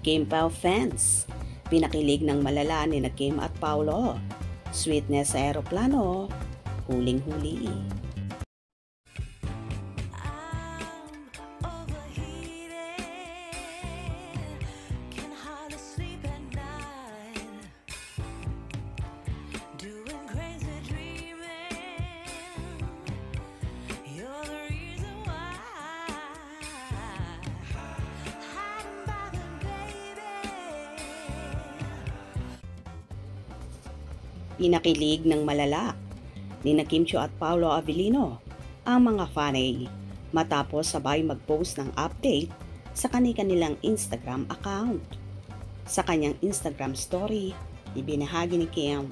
Kim Pao fans, pinakilig ng malala ni na Kim at Paolo. Sweetness sa eroplano, huling-huli. Pinakilig ng malala ni na Kim Chiu at Paolo Avellino ang mga fanay matapos sabay mag-post ng update sa kanilang Instagram account. Sa kanyang Instagram story, ibinahagi ni Kim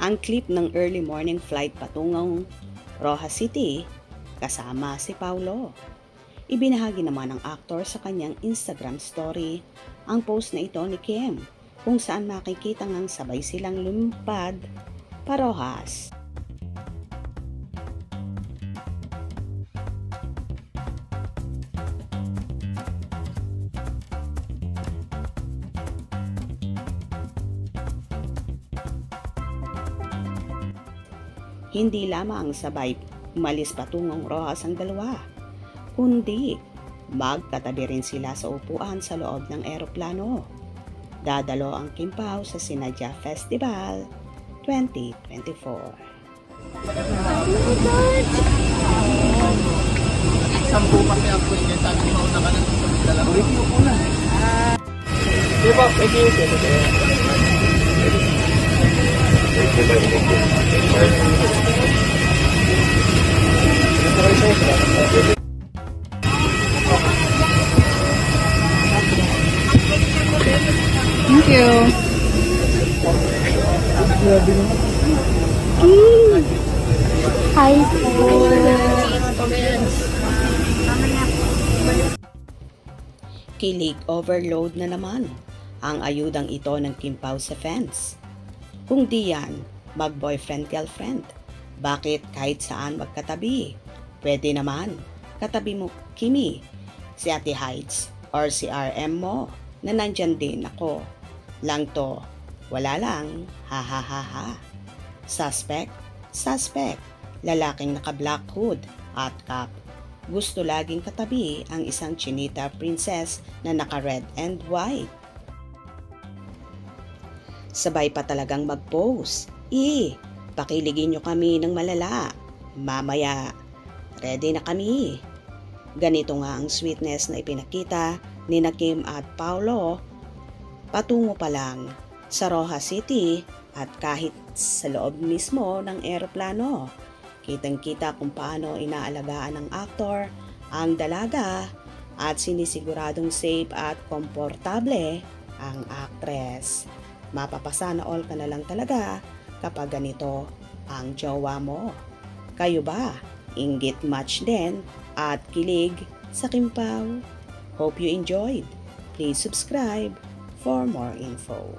ang clip ng early morning flight patungong Rojas City kasama si Paolo. Ibinahagi naman ng aktor sa kanyang Instagram story ang post na ito ni Kim, kung saan makikita ngang sabay silang lumipad pa Rojas. Hindi lamang sabay umalis patungong Rojas ang dalawa, kundi magkatabi rin sila sa upuan sa loob ng eroplano. Dadalo ang Kim Pao sa Sinadya Festival 2024. Sampu kasi ang po niya sabi ni Mauna ka na sa dalawa. Di ba? Thank you. Hi. Kilig overload na naman ang ayudang ito ng Kim Pao sa fans. Kung di yan, mag-boyfriend-girlfriend. Bakit kahit saan magkatabi? Pwede naman, katabi mo Kimi, si Ate Heights, or si RM mo, na nandyan din ako. Lang to, wala lang, ha ha ha ha. Suspect, suspect, lalaking naka-black hood at cap. Gusto laging katabi ang isang chinita princess na naka-red and white. Sabay pa talagang mag-post. Pakiligin nyo kami ng malala. Mamaya, ready na kami. Ganito nga ang sweetness na ipinakita ni na Kim at Paolo patungo pa lang sa Rojas City at kahit sa loob mismo ng eroplano. Kitang-kita kung paano inaalagaan ng aktor ang dalaga at sinisiguradong safe at komportable ang actress. Mapapasana all ka na lang talaga kapag ganito ang jowa mo. Kayo ba? Inggit match din at kilig sa Kim Pao? Hope you enjoyed. Please subscribe for more info.